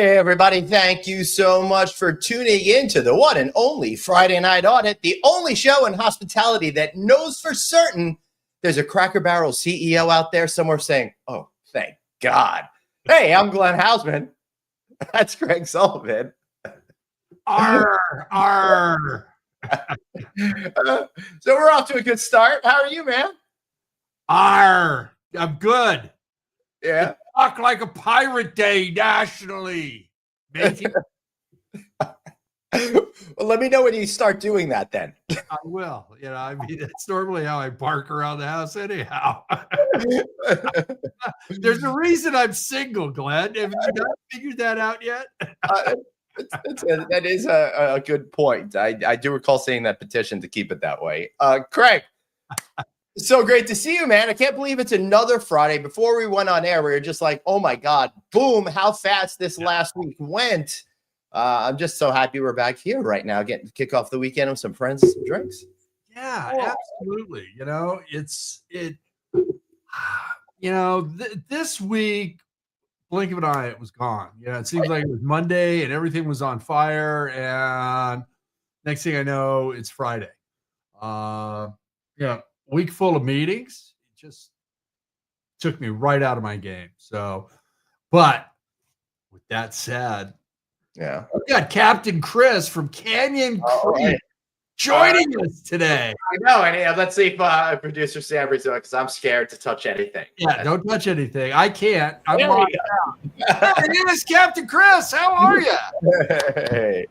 Hey, everybody. Thank you so much for tuning in to the one and only Friday Night Audit, the only show in hospitality that knows for certain there's a Cracker Barrel CEO out there somewhere saying, oh, thank God. Hey, I'm Glenn Hausman. That's Greg Sullivan. Arr. So we're off to a good start. How are you, man? I'm good. Yeah. Talk like a pirate day nationally. Well, let me know when you start doing that then. I will. I mean, that's normally how I bark around the house anyhow. There's a reason I'm single, Glenn. Have you not figured that out yet? That is a good point. I do recall seeing that petition to keep it that way. Craig, so great to see you, man. I can't believe it's another Friday. Before we went on air, we were just like, oh my God, boom, how fast this last week went. I'm just so happy we're back here right now, getting to kick off the weekend with some friends and some drinks. Yeah, absolutely. This week, blink of an eye, it was gone. It seems like it was Monday and everything was on fire. And next thing I know, it's Friday. Week full of meetings. It just took me right out of my game. So, but with that said, yeah, we got Captain Chris from Canyon Creek joining us today. I know. And let's see if producer Sam is doing, because I'm scared to touch anything. Yeah, don't touch anything. I can't. I'm locked out. My name is Captain Chris. How are you? Hey.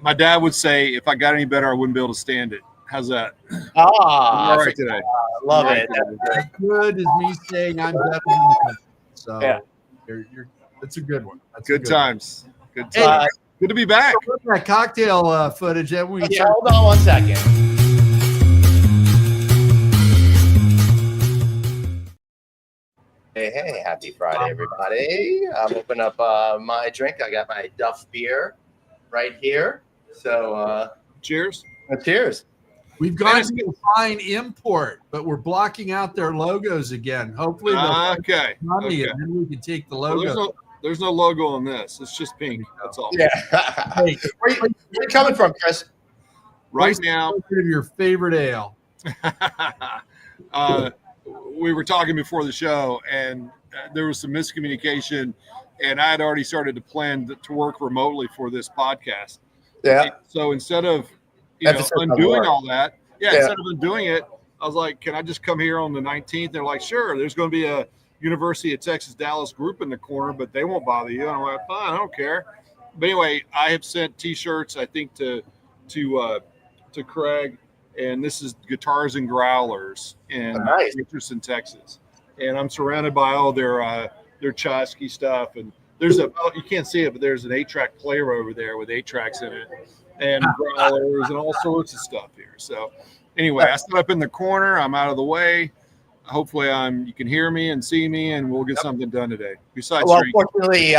My dad would say, if I got any better, I wouldn't be able to stand it. How's that? All right today. Love it. As good as me saying I'm better than you. So yeah. That's a good one. That's good times. Good times. Good to be back. So that cocktail footage that we hold on one second. Hey, happy Friday, everybody. I'm opening up my drink. I got my Duff beer right here. So cheers. Cheers. We've gone to a fine import, but we're blocking out their logos again. Hopefully they'll money and then we can take the logo. Well, there's no logo on this. It's just pink. That's all. Yeah. Hey, where you coming from, Chris? Right now. Your favorite ale. We were talking before the show, and there was some miscommunication, and I had already started to plan to work remotely for this podcast. Yeah. And so instead of undoing all that, instead of undoing it, I was like, can I just come here on the 19th? They're like, sure. There's going to be a University of Texas Dallas group in the corner, but they won't bother you. And I'm like, fine, I don't care. But anyway, I have sent T-shirts, I think, to Craig, and this is Guitars and Growlers in Richardson, Texas. And I'm surrounded by all their Chosky stuff, and there's you can't see it, but there's an 8-track player over there with 8 tracks in it, and growlers and all sorts of stuff here. So anyway, I stood up in the corner. I'm out of the way. Hopefully you can hear me and see me, and we'll get something done today. Besides, fortunately,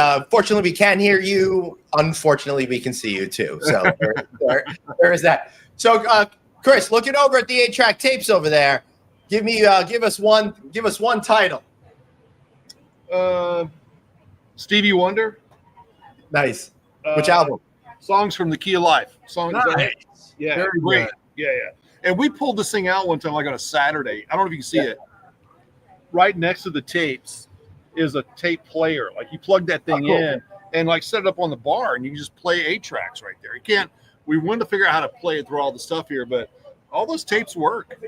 we can hear you. Unfortunately, we can see you too. So there is that. So, Chris, looking over at the 8-track tapes over there, give us one title. Stevie Wonder. Nice. Which album? Songs from the Key of Life. Songs. Nice. Yeah. Very great. Good. Yeah. And we pulled this thing out one time, like on a Saturday. I don't know if you can see it. Right next to the tapes is a tape player. Like you plug that thing in and like set it up on the bar, and you can just play 8 tracks right there. You can't. We wanted to figure out how to play it through all the stuff here, but all those tapes work.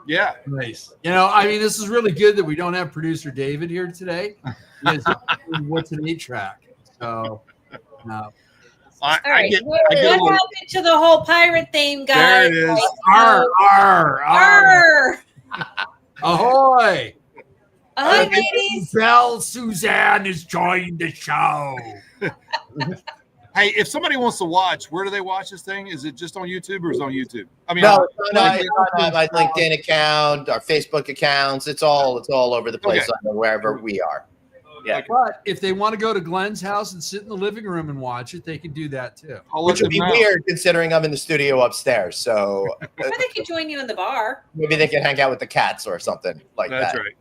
Yeah. Nice. This is really good that we don't have producer David here today. What's an 8-track? So, no. What happened to the whole pirate theme, guys? There it is. Arr. Ahoy. Ahoy, ladies. Belle Suzanne has joined the show. Hey, if somebody wants to watch, where do they watch this thing? Is it just on YouTube or is it on YouTube? I mean, no, on my LinkedIn account, our Facebook accounts. It's all over the place wherever we are. Yeah. But if they want to go to Glenn's house and sit in the living room and watch it, they can do that too. Which would be weird considering I'm in the studio upstairs. So or they could join you in the bar. Maybe they can hang out with the cats or something like that. That's right.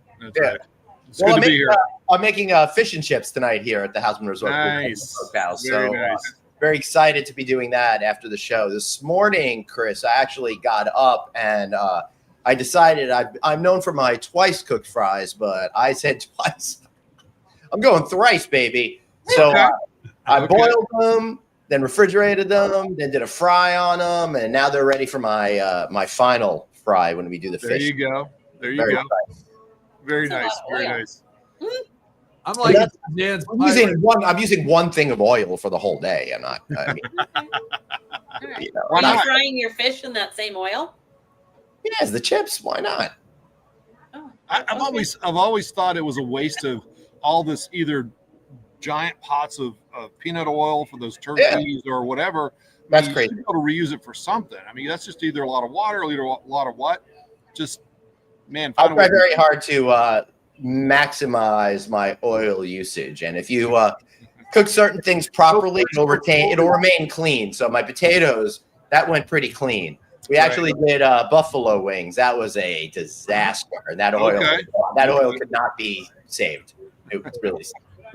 It's good to be here. I'm making fish and chips tonight here at the Houseman Resort. Nice. House. Very So nice. very excited to be doing that after the show. This morning, Chris, I actually got up and I decided I'm known for my twice cooked fries, but I said twice. I'm going thrice, baby. So I boiled them, then refrigerated them, then did a fry on them, and now they're ready for my my final fry when we do the fish. There you go. There you Very go. nice. Very That's a nice. lot of Very oil. nice. I'm like I'm using one thing of oil for the whole day. I'm not. I mean, you know, Why Are you not? frying your fish in that same oil? yes, the chips. Why not? Oh, I've always thought it was a waste of all this either giant pots of peanut oil for those turkeys or whatever. That's you crazy. should be able to reuse it for something. I mean, that's just either a lot of water or either a lot of what. Just man, I'll find a way try very hard to maximize my oil usage, and if you cook certain things properly, it'll remain clean. So my potatoes, that went pretty clean. We actually did buffalo wings. That was a disaster. That oil could not be saved. It was really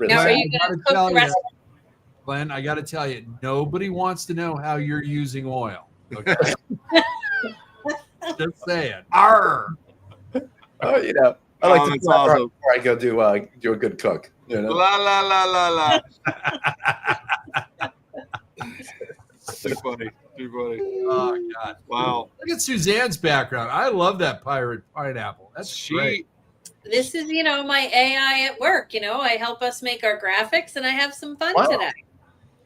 Now, are sad. you going to cook the rest? Glenn, I got to tell you, nobody wants to know how you're using oil. Okay. Just saying. Arr. Oh, you know, I like to that's prep awesome. before I go do a good cook. You know? La la la la la. Too funny. Too funny. Oh God! Wow. Look at Suzanne's background. I love that pirate pineapple. That's great. This is, my AI at work. I help us make our graphics, and I have some fun today.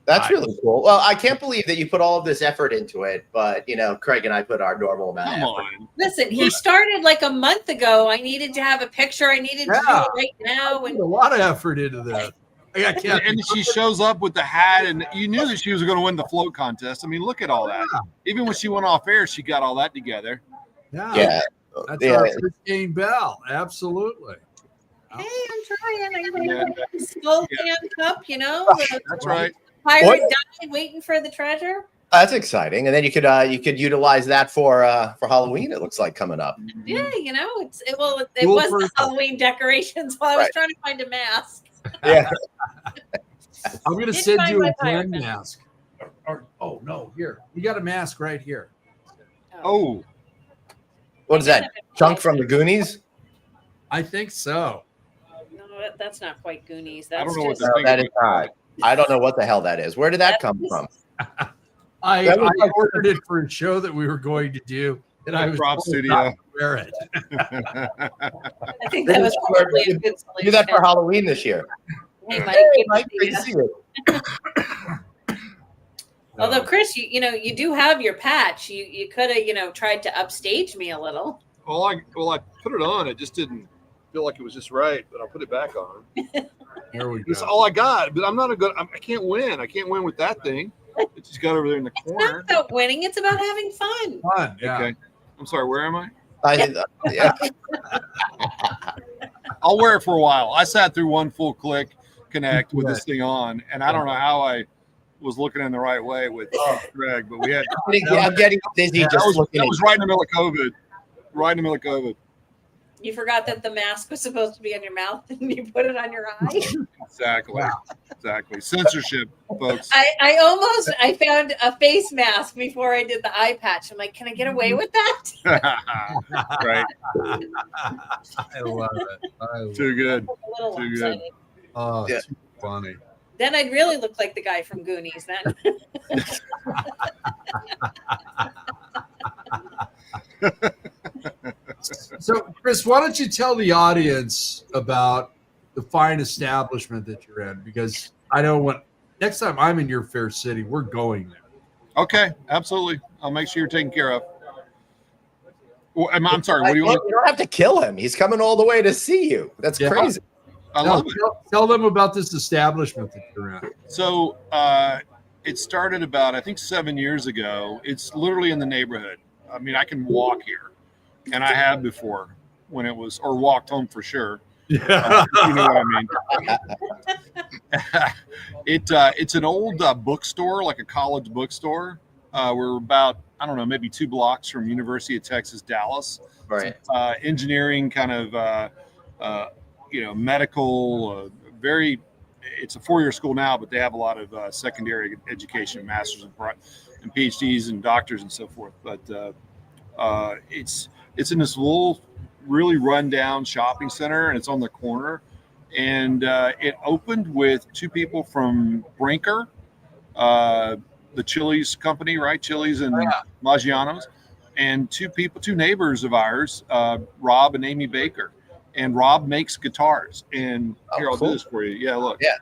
That's really cool. Well, I can't believe that you put all of this effort into it, but Craig and I put our normal amount of effort. Listen, he started like a month ago. I needed to have a picture. I needed to do it right now. Put a lot of effort into this. And she shows up with the hat, and you knew that she was going to win the float contest. I mean, look at all that. Even when she went off air, she got all that together. Yeah. That's our Christine Bell. Absolutely. Hey, I'm trying. I skull can cup, That's right. Pirate died waiting for the treasure. That's exciting, and then you could utilize that for Halloween. It looks like coming up. Yeah, it was the Halloween decorations while I was trying to find a mask. Yeah, I'm gonna send you a Glenn mask. Oh no, here we got a mask right here. Oh, what is that? Chunk from the Goonies? I think so. No, that's not quite Goonies. I That's don't know what that is not. I don't know what the hell that is. Where did that come from? I ordered it for a show that we were going to do, and I was prop studio. Wear it. I think that was probably a good solution. Do that for Halloween this year. Hey, Mike, great to see you. Although Chris, you do have your patch. You could have tried to upstage me a little. Well, I put it on. It just didn't feel like it was just right, but I'll put it back on. There we go. That's all I got. But I'm not a good. I can't win. I can't win with that thing. It just got over there in the It's corner. not about winning. It's about having fun. Fun. Yeah. Okay. I'm sorry. Where am I? Yeah. I'll wear it for a while. I sat through one full click connect with this thing on, and I don't know how I was looking in the right way with Greg, but we had. I'm getting dizzy just looking. That was right in the middle of COVID. Right in the middle of COVID. You forgot that the mask was supposed to be on your mouth, and you put it on your eye. Exactly. Exactly. Censorship, folks. I found a face mask before I did the eye patch. I'm like, can I get away with that? Right. I love it. Too good. A little Too lopsided. good. Oh, Yeah. too funny. Then I'd really look like the guy from Goonies. Then. So, Chris, why don't you tell the audience about the fine establishment that you're in? Because I know next time I'm in your fair city, we're going there. Okay, absolutely. I'll make sure you're taken care of. Well, I'm sorry. What do you want? You don't have to kill him. He's coming all the way to see you. That's crazy. I love it. Tell them about this establishment that you're in. So it started about, I think, 7 years ago. It's literally in the neighborhood. I mean, I can walk here, and I have before when it was, or walked home for sure. Yeah. You know what I mean? It's an old bookstore, like a college bookstore. We're about, I don't know, maybe 2 blocks from University of Texas, Dallas. Right. Engineering kind of medical, it's a 4-year school now, but they have a lot of secondary education, masters and PhDs and doctors and so forth. But it's in this little, really rundown shopping center, and it's on the corner. And it opened with 2 people from Brinker, the Chili's company, right? Chili's and Maggiano's, and 2 neighbors of ours, Rob and Amy Baker. And Rob makes guitars. And here, I'll do this for you. Yeah, look. Yeah.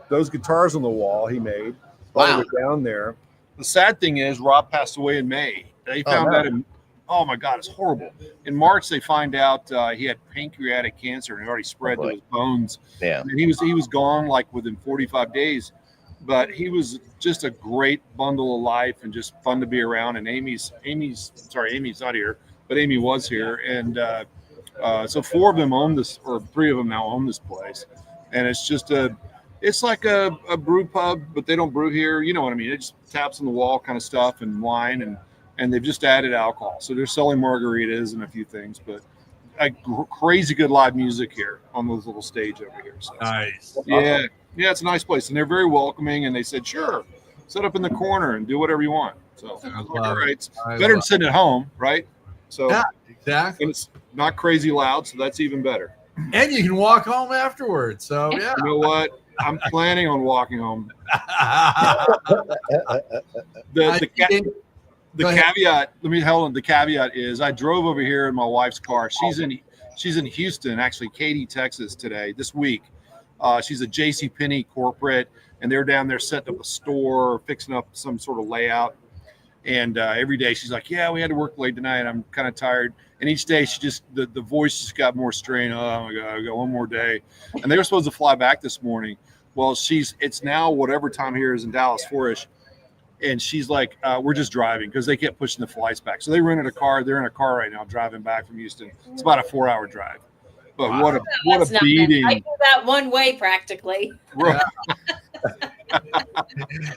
Those guitars on the wall he made. Wow. Down there. The sad thing is Rob passed away in May. They found that oh my God, it's horrible. In March, they find out he had pancreatic cancer and it already spread to his bones. Yeah. And he was gone like within 45 days. But he was just a great bundle of life and just fun to be around. And Amy's not here, but Amy was here. And so 4 of them own this, or 3 of them now own this place. And it's just it's like a brew pub, but they don't brew here. You know what I mean? It just taps on the wall kind of stuff and wine, and they've just added alcohol. So they're selling margaritas and a few things, but crazy good live music here on this little stage over here. So, Nice. Yeah. Yeah, it's a nice place. And they're very welcoming. And they said, sure, set up in the corner and do whatever you want. So, all right. It's better than sitting at home, right? So, yeah, exactly. And it's not crazy loud, so that's even better. And you can walk home afterwards. So, yeah. You know what? I'm planning on walking home. The caveat. The caveat is I drove over here in my wife's car. She's in Houston, actually, Katy, Texas this week. She's a JCPenney corporate, and they're down there setting up a store, fixing up some sort of layout. And every day she's like, yeah, we had to work late tonight. I'm kind of tired. And each day she just, the voice just got more strained. Oh my God, I got one more day. And they were supposed to fly back this morning. Well, it's now whatever time here is in Dallas, 4-ish. And she's like, we're just driving because they kept pushing the flights back. So they rented a car. They're in a car right now driving back from Houston. It's about a 4-hour drive. But what a beating. I do that one way practically. Right.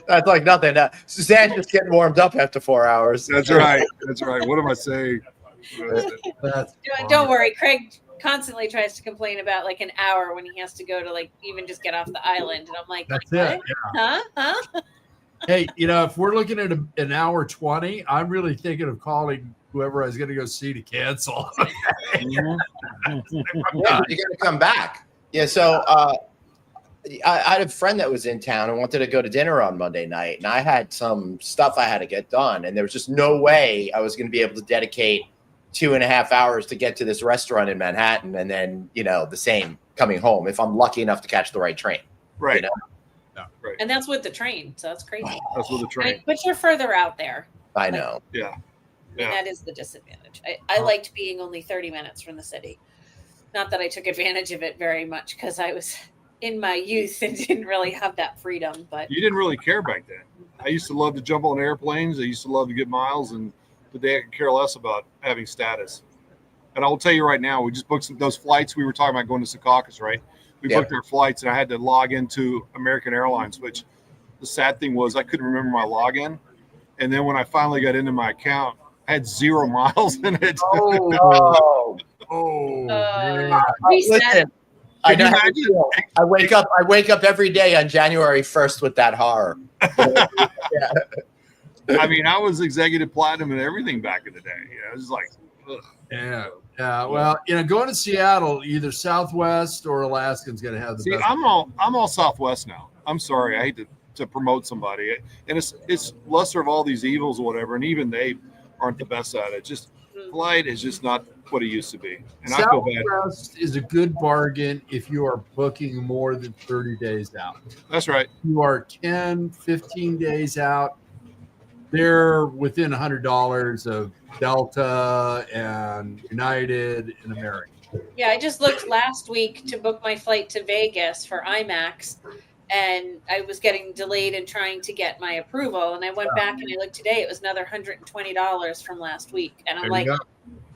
That's like nothing. Suzanne's just getting warmed up after 4 hours. That's right. That's right. What am I saying? Don't worry. Craig constantly tries to complain about like an hour when he has to go to like even just get off the island. And I'm like, that's what? it. Yeah. Huh? Hey, if we're looking at an hour 20, I'm really thinking of calling whoever I was going to go see to cancel. Yeah, you're going to come back. Yeah. So I had a friend that was in town and wanted to go to dinner on Monday night. And I had some stuff I had to get done. And there was just no way I was going to be able to dedicate 2.5 hours to get to this restaurant in Manhattan. And then, the same coming home if I'm lucky enough to catch the right train. Right. Yeah. Right. And that's with the train. So that's crazy. That's with the train. But you're further out there. I know. Yeah. And that is the disadvantage. I liked being only 30 minutes from the city. Not that I took advantage of it very much because I was in my youth and didn't really have that freedom. But you didn't really care back then. I used to love to jump on airplanes. I used to love to get miles, and today I could care less about having status. And I will tell you right now, we just booked those flights. We were talking about going to Secaucus, right? We booked our flights, and I had to log into American Airlines, which the sad thing was I couldn't remember my login. And then when I finally got into my account, I had 0 miles in it. Listen, I know how you feel. I wake up every day on January 1st with that horror. Yeah. I mean, I was executive platinum and everything back in the day. It was like, ugh. Yeah. Well, going to Seattle, either Southwest or Alaskan's going to have the best. I'm all Southwest now. I'm sorry, I hate to promote somebody, and it's lesser of all these evils or whatever, and even they aren't the best at it. Just flight is just not what it used to be, and I feel bad. Southwest is a good bargain if you are booking more than 30 days out. That's right. If you are 10, 15 days out, they're within $100 of Delta and United and American. yeah, I just looked last week to book my flight to Vegas for IMAX, and I was getting delayed in trying to get my approval. And I went back and I looked today; it was another $120 from last week. And I'm like,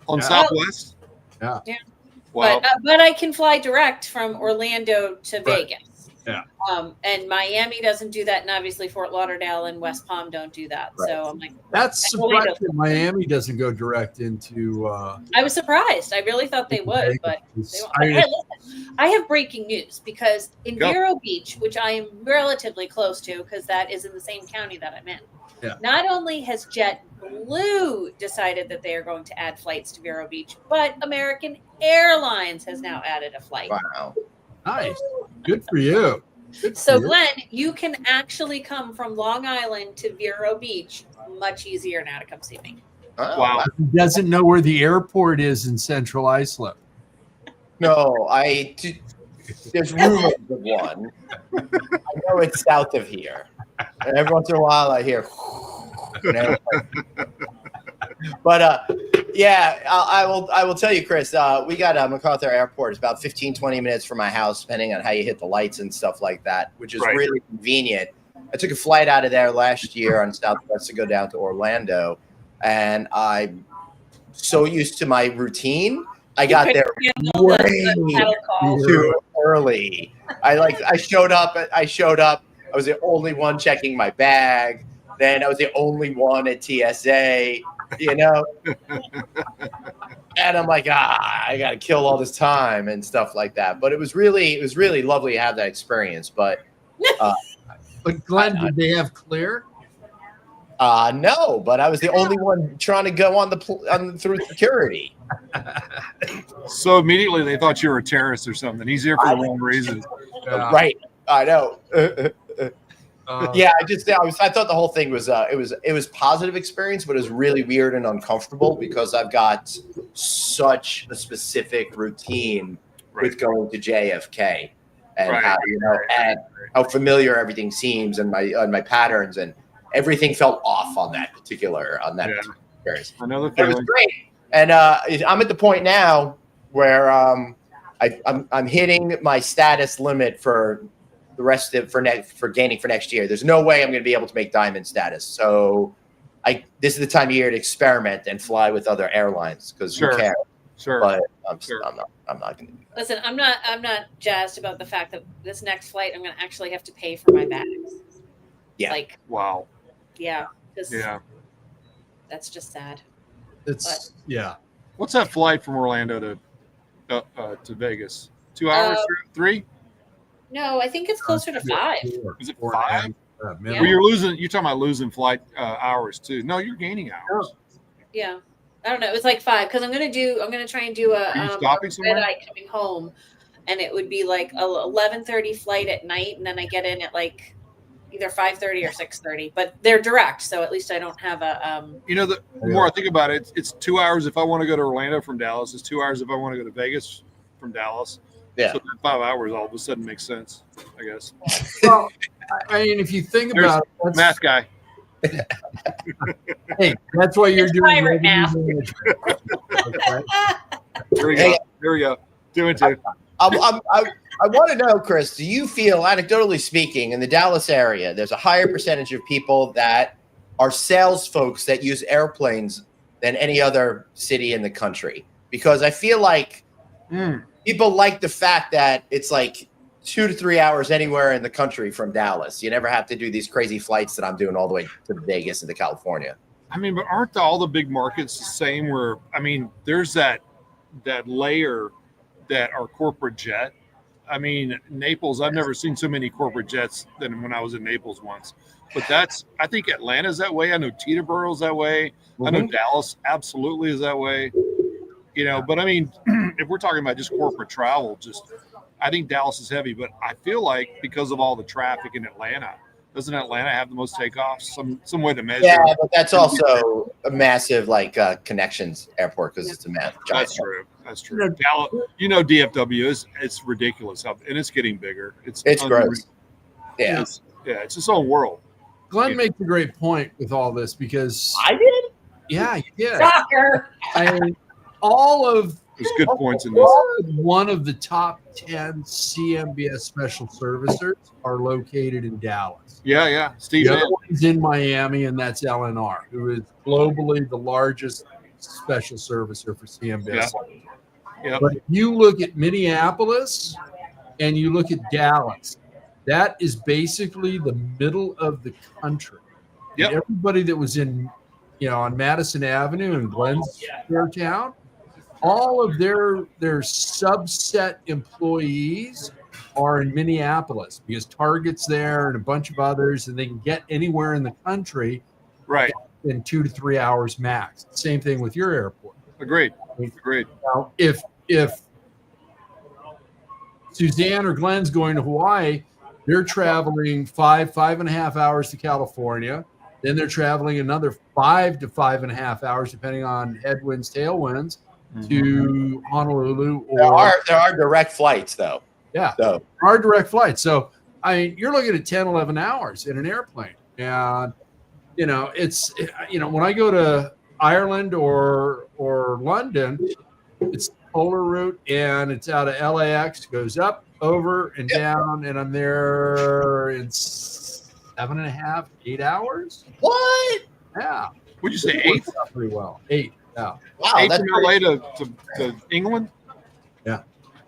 on Southwest. Yeah. Wow. But I can fly direct from Orlando to Vegas. Yeah. And Miami doesn't do that, and obviously Fort Lauderdale and West Palm don't do that. Right. So I'm like, That's surprising. Miami doesn't go direct into. I was surprised. I really thought they would, but they won't. But hey, listen, I have breaking news because in Vero Beach, which I am relatively close to, because that is in the same county that I'm in. Yeah. Not only has JetBlue decided that they are going to add flights to Vero Beach, but American Airlines has now added a flight. Wow. Nice. Good for you. So, Glenn, you can actually come from Long Island to Vero Beach much easier now to come see me. Oh, Wow. He doesn't know where the airport is in Central Islip. No, there's rumors of one. I know it's south of here. And every once in a while I hear, but yeah, I will tell you, Chris, we got MacArthur Airport. It's about 15, 20 minutes from my house, depending on how you hit the lights and stuff like that, which is really convenient. I took a flight out of there last year on Southwest to go down to Orlando, and I'm so used to my routine. I got there way too early. I showed up. I was the only one checking my bag. Then I was the only one at TSA, you know. And I'm like, I got to kill all this time and stuff like that. But it was really lovely to have that experience. But Glenn, did they have clear? No, but I was the only one trying to go on through security. So immediately they thought you were a terrorist or something. He's here for the wrong reason. Right. I know. Yeah, I thought the whole thing was it was positive experience, but it was really weird and uncomfortable because I've got such a specific routine with going to JFK and how and how familiar everything seems and my patterns, and everything felt off on that particular experience. Another feeling. It was great, and I'm at the point now where I'm hitting my status limit for the rest of for gaining for next year. There's no way I'm going to be able to make diamond status. So this is the time of year to experiment and fly with other airlines because you can. Sure. But I'm not going to do that. Listen, I'm not jazzed about the fact that this next flight I'm going to actually have to pay for my bags. Yeah. Like, wow. Yeah. Yeah. That's just sad. Yeah. What's that flight from Orlando to Vegas? 2 hours? 3? No, I think it's closer to 5. Is it 5? Well, you're talking about losing flight hours too. No, you're gaining hours. Yeah. I don't know. It was like 5 because I'm gonna try and do a red eye coming home, and it would be like a 11:30 flight at night, and then I get in at like either 5:30 or 6:30. But they're direct, so at least I don't have a. The more I think about it, it's 2 hours if I want to go to Orlando from Dallas. It's 2 hours if I want to go to Vegas from Dallas. Yeah. So 5 hours all of a sudden makes sense, I guess. Well, I mean, if you think about it, math guy. Hey, that's why you're doing pirate math. Okay. Here we go. 2 and 2. I want to know, Chris, do you feel, anecdotally speaking, in the Dallas area, there's a higher percentage of people that are sales folks that use airplanes than any other city in the country? Because I feel like people like the fact that it's like 2 to 3 hours anywhere in the country from Dallas. You never have to do these crazy flights that I'm doing all the way to Vegas and to California. I mean, but aren't all the big markets the same where, I mean, there's that layer that are corporate jet. I mean, Naples, I've never seen so many corporate jets than when I was in Naples once. But I think Atlanta's that way. I know Teterborough's that way. I know Dallas absolutely is that way. But I mean, if we're talking about just corporate travel, I think Dallas is heavy, but I feel like because of all the traffic in Atlanta, doesn't Atlanta have the most takeoffs? Some way to measure. Yeah, but that's also a massive connections airport because it's a massive. That's true. That's true. Dallas, DFW it's ridiculous and it's getting bigger. It's gross. Yeah. It's its own world. Glenn makes a great point with all this because I did. Yeah, you did. Soccer. There's good points in this. One of the top 10 CMBS special servicers are located in Dallas. Yeah. Steve. The other one's in Miami, and that's LNR, who is globally the largest special servicer for CMBS. Yeah. But if you look at Minneapolis and you look at Dallas, That is basically the middle of the country. Yep. And everybody that was in, on Madison Avenue and Glenn's Fairtown, all of their subset employees are in Minneapolis because Target's there and a bunch of others, and they can get anywhere in the country Right. in 2 to 3 hours max. Same thing with your airport. Agreed. Now, if Suzanne or Glenn's going to Hawaii, they're traveling 5.5 hours to California. Then they're traveling another 5 to 5.5 hours, depending on headwinds, tailwinds, to Honolulu. There are direct flights, though. Yeah, So there are direct flights. So, you're looking at 10, 11 hours in an airplane. And, it's, when I go to Ireland or London, it's polar route, and it's out of LAX, goes up, over, and down, and I'm there in 7.5, 8 hours. what? Yeah. Would you say It 8? works out pretty well. 8. Yeah. Wow, 8 that's from LA to England? Yeah.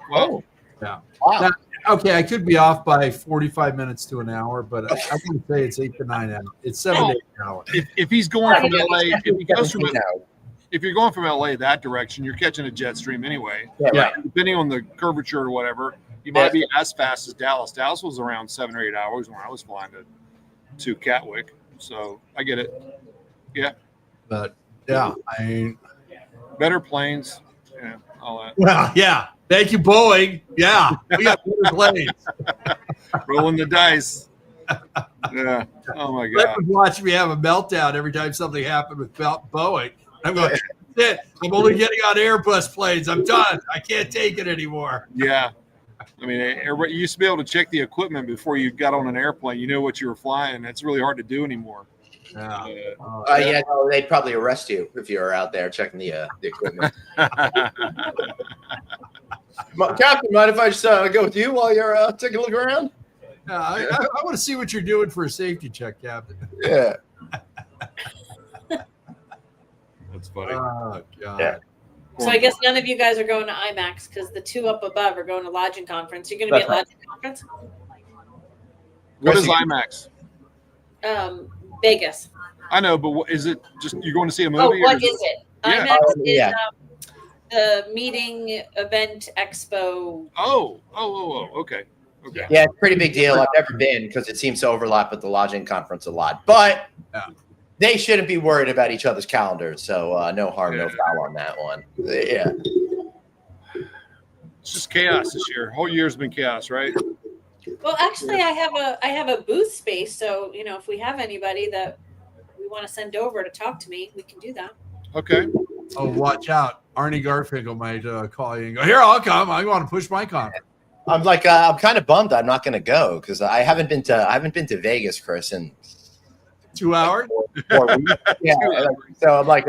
Well, Yeah. wow. Now, okay, I could be off by 45 minutes to an hour, but I wouldn't say it's 8 to 9 hours. It's 7 to 8 hours. if he's going from LA, Now. if you're going from LA that direction, you're catching a jet stream anyway. Yeah, right. Depending on the curvature or whatever, you might be as fast as Dallas. Dallas was around 7 or 8 hours when I was flying to Catwick. So I get it. Yeah. But yeah, Better planes. Yeah. All that. well, yeah. Thank you, Boeing. Yeah, we got better planes. Rolling the dice. Yeah. Oh my Glenn God. would watch me have a meltdown every time something happened with Boeing. I'm going, that's it. I'm only getting on Airbus planes. I'm done. I can't take it anymore. Yeah. I mean, everybody you used to be able to check the equipment before you got on an airplane. You know what you were flying. That's really hard to do anymore. Yeah. Yeah, no, they'd probably arrest you if you were out there checking the equipment. Captain, mind if I just go with you while you're taking a look around? I want to see what you're doing for a safety check, Captain. Yeah. That's funny. Oh, God. Yeah. So I guess none of you guys are going to IMAX because the two up above are going to Lodging Conference. You're going to be at Lodging Conference? What is IMAX? Vegas. I know, but what is it? Just you're going to see a movie? Oh, what is it? Yeah. IMAX is Yeah. the meeting, event, expo. Oh, okay. Okay. Yeah, it's a pretty big deal. I've never been because it seems to overlap with the Lodging Conference a lot. But they shouldn't be worried about each other's calendars. So no harm, no foul on that one. Yeah. It's just chaos this year. Whole year's been chaos, right? Well, actually, I have a booth space. So if we have anybody that we want to send over to talk to me, we can do that. Okay. Oh, watch out. Arnie Garfinkel might call you and go, here, I'll come. I want to push my conference. I'm like, I'm kind of bummed I'm not going to go because I haven't been to Vegas, Chris, in 2 hours? 4 weeks. Yeah, so I'm like,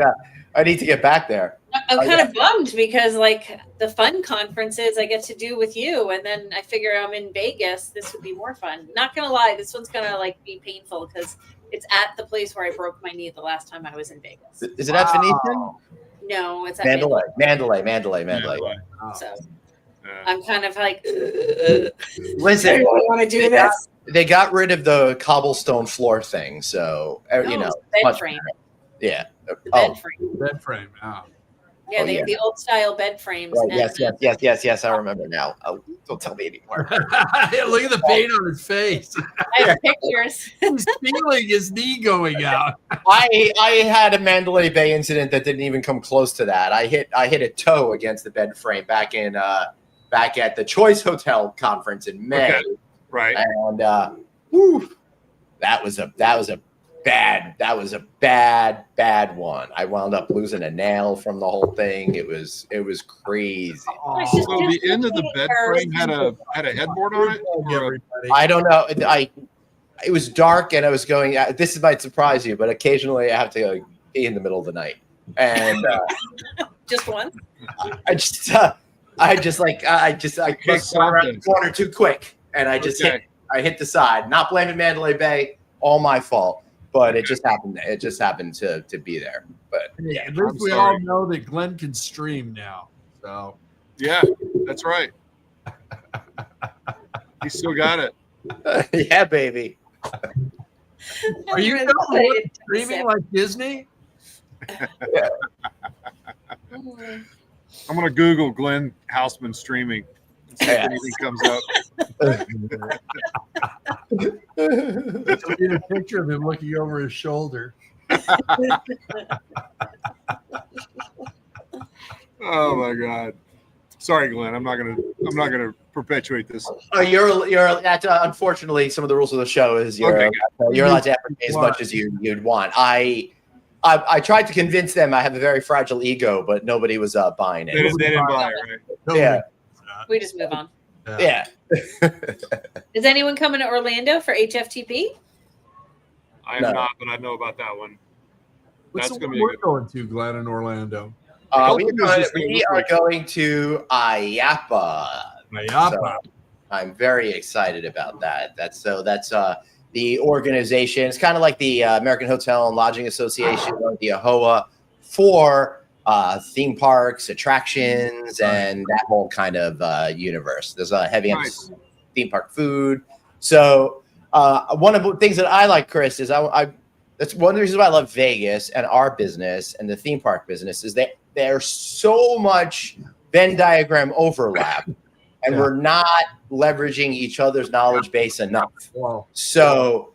I need to get back there. I'm kind of bummed because like the fun conferences I get to do with you, and then I figure I'm in Vegas. This would be more fun. Not gonna lie, this one's gonna like be painful because it's at the place where I broke my knee the last time I was in Vegas. Is it at Phoenician? No, it's at Mandalay. Oh. So I'm kind of like, Listen, I don't want to do this. They got rid of the cobblestone floor thing, so Bed much frame. better. Yeah. Bed frame. Bed frame. Oh. Yeah, they have the old style bed frames. Right, and, yes. I remember now. Oh, don't tell me anymore. Look at the pain on his face. I have pictures. He's feeling his knee going out. I had a Mandalay Bay incident that didn't even come close to that. I hit a toe against the bed frame back at the Choice Hotel conference in May. Okay. Right. And that was a bad one. I wound up losing a nail from the whole thing. It was crazy. Oh, So the end of the bed frame had a headboard on it? Or I don't know. It was dark and I was going. This might surprise you, but occasionally I have to be in the middle of the night, and Just once. I just must go around the corner too quick, and I just hit the side. Not blaming Mandalay Bay, all my fault. But it just happened. It just happened to be there. But yeah, at least we all know that Glenn can stream now. So yeah, that's right. He still got it. Yeah, baby. Are you streaming like Disney? Yeah. I'm gonna Google Glenn Houseman streaming and see if anything comes up. It'll be a picture of him looking over his shoulder. Oh my God! Sorry, Glenn. I'm not gonna perpetuate this. That's unfortunately some of the rules of the show is you're allowed to advertise as much as you'd want. I tried to convince them I have a very fragile ego, but nobody was buying it. They didn't buy it, right? Yeah. We just move on. Yeah. Is anyone coming to Orlando for HFTP? I am not, but I know about that one. What's That's the gonna one be we're good. going to, Glenn, in Orlando? We are going to IAPA. So I'm very excited about that. That's the organization. It's kind of like the American Hotel and Lodging Association, or the AHOA, for theme parks, attractions, and that whole kind of universe. There's a heavy emphasis on theme park food. So one of the things that I like, Chris, is that's one of the reasons why I love Vegas and our business and the theme park business is that there's so much Venn diagram overlap, and we're not leveraging each other's knowledge base enough. Wow. So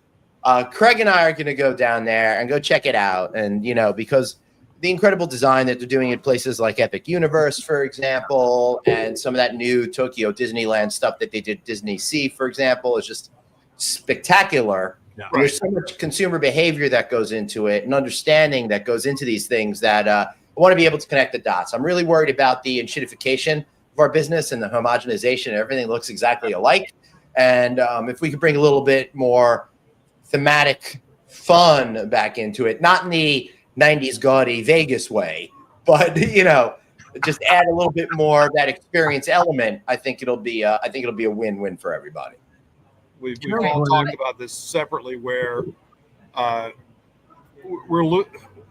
Craig and I are going to go down there and go check it out. And, because the incredible design that they're doing at places like Epic Universe, for example, and some of that new Tokyo Disneyland stuff that they did Disney Sea, for example, is just spectacular. Yeah. There's so much consumer behavior that goes into it and understanding that goes into these things that I want to be able to connect the dots. I'm really worried about the enshittification of our business and the homogenization. Everything looks exactly alike. And if we could bring a little bit more thematic fun back into it, not in the 90s gaudy Vegas way, but, just add a little bit more of that experience element, I think it'll be a win-win for everybody. We've all talked about this separately, where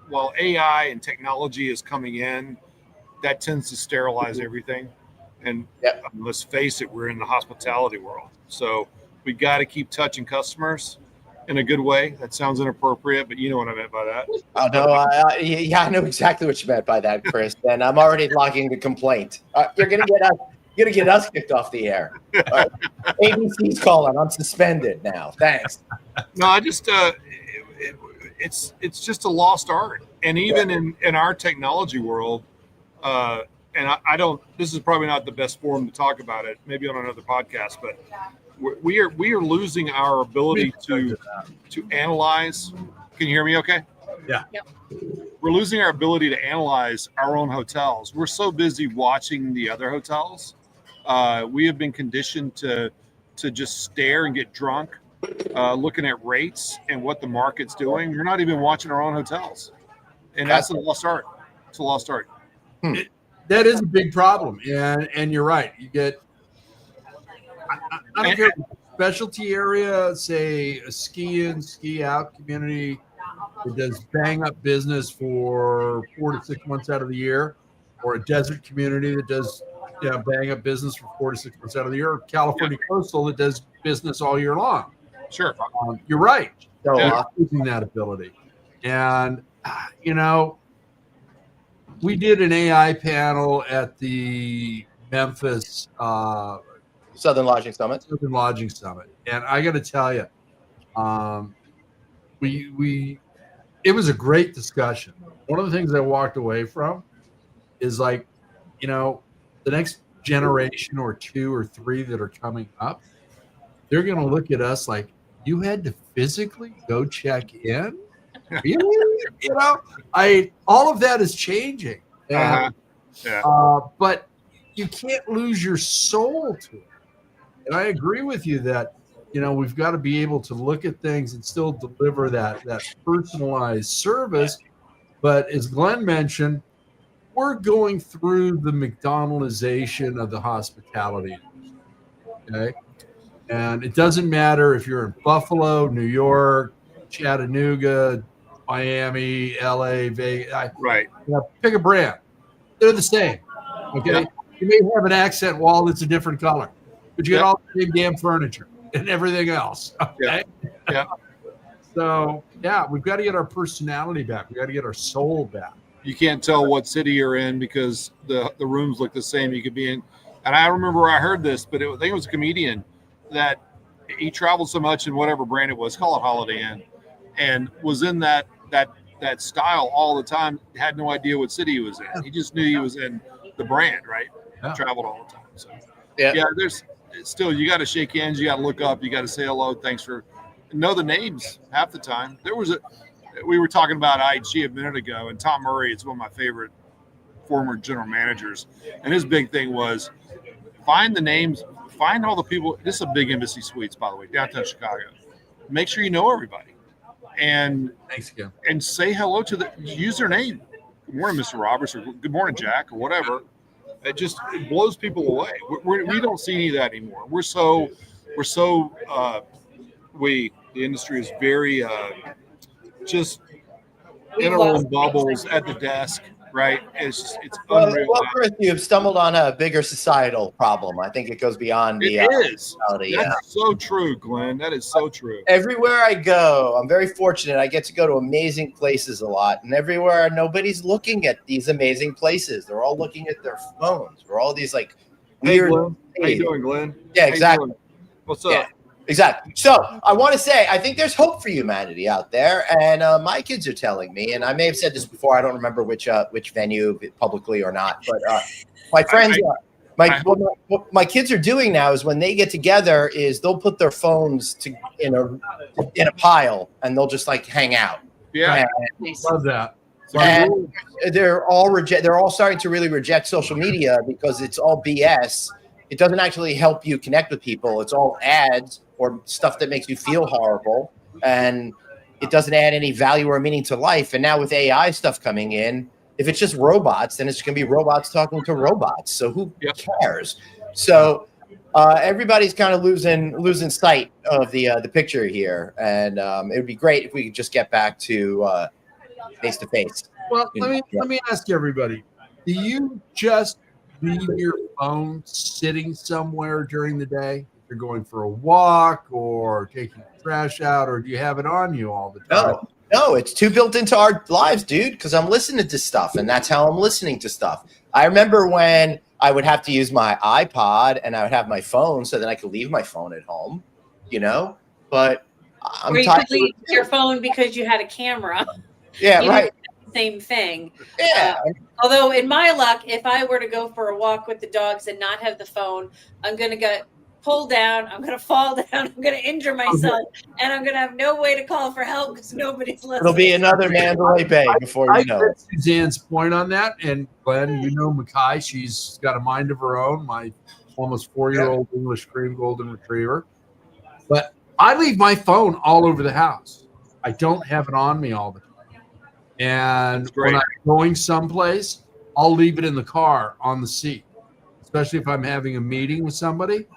while AI and technology is coming in, that tends to sterilize everything. And let's face it, we're in the hospitality world, so we got to keep touching customers in a good way. That sounds inappropriate, but you know what I meant by that. Oh no, I know exactly what you meant by that, Chris. And I'm already logging the complaint. You're gonna get us kicked off the air. ABC's calling. I'm suspended now. Thanks. No, I just it's just a lost art, and even in our technology world, and I don't. This is probably not the best forum to talk about it. Maybe on another podcast, but we are losing our ability to analyze. Can you hear me? Okay. Yeah. Yep. We're losing our ability to analyze our own hotels. We're so busy watching the other hotels. We have been conditioned to just stare and get drunk, looking at rates and what the market's doing. You're not even watching our own hotels, and that's a lost art. It's a lost art. That is a big problem, and you're right. You get I don't care specialty area, say a ski in, ski out community that does bang up business for 4 to 6 months out of the year, or a desert community that does bang up business for 4 to 6 months out of the year, or California coastal that does business all year long. Sure. You're right. So, losing that ability. And, we did an AI panel at the Memphis Southern Lodging Summit. And I got to tell you, it was a great discussion. One of the things I walked away from is the next generation or 2 or 3 that are coming up, they're going to look at us like, you had to physically go check in? Really? All of that is changing. And, but you can't lose your soul to it. And I agree with you that, we've got to be able to look at things and still deliver that personalized service. But as Glenn mentioned, we're going through the McDonaldization of the hospitality industry. Okay. And it doesn't matter if you're in Buffalo, New York, Chattanooga, Miami, LA, Vegas. Right. Pick a brand. They're the same. Okay. Yeah. You may have an accent wall that's a different color, but you get all the same damn furniture. and everything else. Okay. Yeah. So yeah, we've got to get our personality back. We got to get our soul back. You can't tell what city you're in because the rooms look the same. You could be in, and I remember I heard this, but I think it was a comedian that he traveled so much in whatever brand it was, call it Holiday Inn, and was in that style all the time. Had no idea what city he was in. He just knew he was in the brand, right? Yeah. Traveled all the time. So yeah, there's still, you got to shake hands, you got to look up, you got to say hello, thanks for know the names half the time. We were talking about IG a minute ago, and Tom Murray is one of my favorite former general managers, and his big thing was find the names, find all the people. This is a big Embassy Suites, by the way, downtown Chicago. Make sure you know everybody, and thanks again, and say hello to use their name. Good morning, Mr. Roberts, or good morning, Jack, or whatever. It blows people away. We don't see any of that anymore. The industry is very just in our own bubbles at the desk, right? It's unreal. Well, Chris, you have stumbled on a bigger societal problem. I think it goes beyond the personality. That's so true, Glenn. That is so true. Everywhere I go, I'm very fortunate. I get to go to amazing places a lot, and everywhere nobody's looking at these amazing places. They're all looking at their phones. We're all these like weird. Glenn. How you doing, Glenn? Yeah, exactly. What's up? Yeah. Exactly. So I want to say, I think there's hope for humanity out there, and my kids are telling me, and I may have said this before. I don't remember which venue, publicly or not, but my friends, what my kids are doing now is when they get together, is they'll put their phones in a pile, and they'll just like hang out. Yeah, love that. And they're all starting to really reject social media because it's all BS. It doesn't actually help you connect with people. It's all ads or stuff that makes you feel horrible, and it doesn't add any value or meaning to life. And now with AI stuff coming in, if it's just robots, then it's going to be robots talking to robots. So who cares? So everybody's kind of losing sight of the picture here, and it would be great if we could just get back to face to face. Well, let me ask everybody: do you just leave your phone sitting somewhere during the day? If you're going for a walk or taking the trash out, or do you have it on you all the time? No, it's too built into our lives, dude, because I'm listening to stuff, and that's how I'm listening to stuff. I remember when I would have to use my iPod and I would have my phone so that I could leave my phone at home, but I'm you could leave your phone because you had a camera. Yeah, right. Same thing. Yeah. Although in my luck, if I were to go for a walk with the dogs and not have the phone, I'm going to get pulled down. I'm going to fall down. I'm going to injure myself, and I'm going to have no way to call for help because nobody's listening. It'll be another Mandalay Bay before you know it. Suzanne's point on that, and Glenn, Makai, she's got a mind of her own. My almost 4-year-old English cream golden retriever. But I leave my phone all over the house. I don't have it on me all the time. And when I'm going someplace, I'll leave it in the car on the seat, especially if I'm having a meeting with somebody.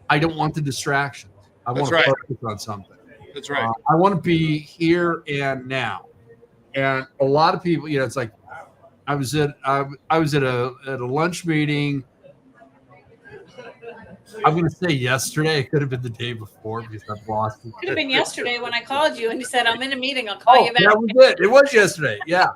I don't want the distractions. I want to focus on something. That's right. I want to be here and now. And a lot of people, it's like I was at a lunch meeting. I'm going to say yesterday. It could have been the day before because I've lost it. It could have been yesterday when I called you and you said, I'm in a meeting. I'll call you back. That was it. It was yesterday. Yeah.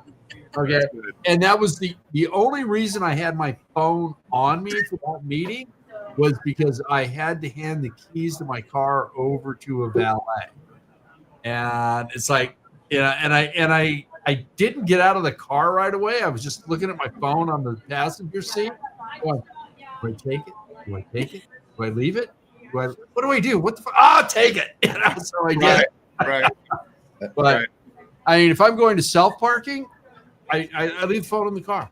Okay. And that was the only reason I had my phone on me for that meeting was because I had to hand the keys to my car over to a valet. And it's like, and I didn't get out of the car right away. I was just looking at my phone on the passenger seat. Going, do I take it? Do I take it? Do I leave it? What do I do? What the fuck? I'll take it. So I did. Right. But I mean, if I'm going to self-parking, I leave the phone in the car.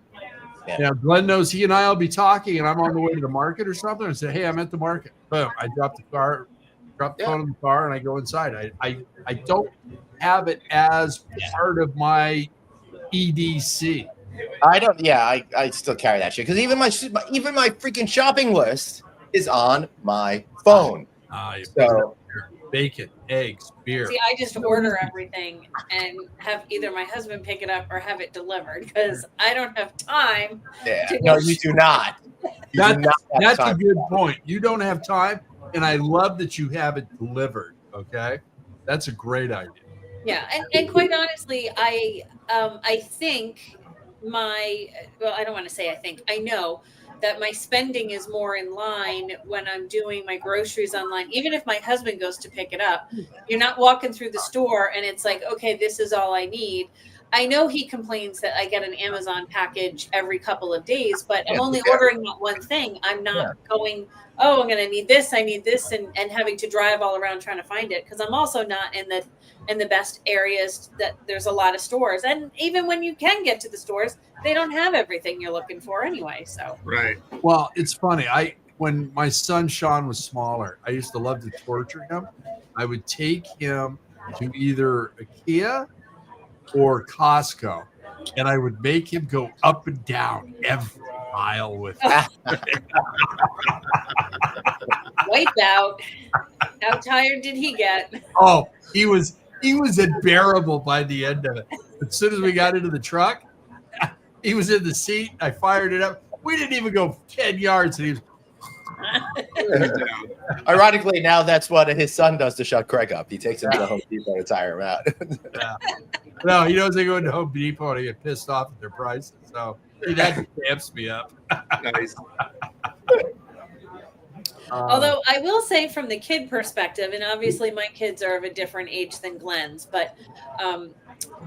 Yeah. Glenn knows he and I will be talking, and I'm on the way to the market or something, and say, "Hey, I'm at the market." Boom! I drop the phone in the car, and I go inside. I don't have it as part of my EDC. I don't. Yeah, I still carry that shit because even my freaking shopping list is on my phone. So bacon, eggs, beer. See, I just order everything and have either my husband pick it up or have it delivered because I don't have time. Yeah, no, you do not. That's a good point. You don't have time, and I love that you have it delivered. Okay, that's a great idea. Yeah, and quite honestly, I think I don't want to say I know that my spending is more in line when I'm doing my groceries online. Even if my husband goes to pick it up, you're not walking through the store and it's like, okay, this is all I need. I know he complains that I get an Amazon package every couple of days, but I'm only ordering that one thing. I'm not going, oh, I'm going to need this, I need this, and having to drive all around trying to find it, because I'm also not in the best areas that there's a lot of stores. And even when you can get to the stores, they don't have everything you're looking for anyway. So Right. Well, it's funny. When my son Sean was smaller, I used to love to torture him. I would take him to either IKEA or Costco, and I would make him go up and down every aisle with him. wiped out. How tired did he get? Oh, he was unbearable by the end of it. As soon as we got into the truck, he was in the seat. I fired it up. We didn't even go 10 yards, and he was. Ironically, now that's what his son does to shut Craig up. He takes him to the Home Depot to tire him out. Yeah. No, he knows they go into Home Depot and I get pissed off at their prices. So that amps me up. Nice. Although I will say, from the kid perspective, and obviously my kids are of a different age than Glenn's, but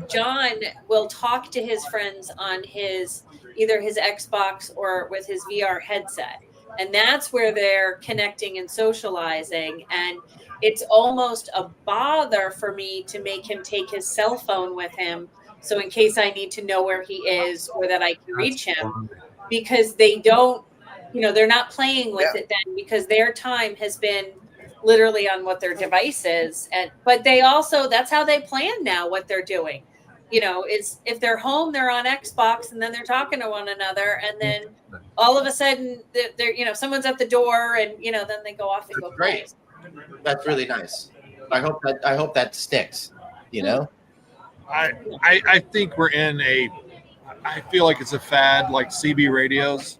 John will talk to his friends on either his Xbox or with his VR headset. And that's where they're connecting and socializing. And it's almost a bother for me to make him take his cell phone with him, so in case I need to know where he is or that I can reach him, because they don't, they're not playing with it then, because their time has been literally on what their device is. But they also, that's how they plan now what they're doing. Is if they're home, they're on Xbox, and then they're talking to one another, and then all of a sudden they're someone's at the door, and then they go off and go play. That's really nice. I hope that sticks. I think we're in I feel like it's a fad, like CB radios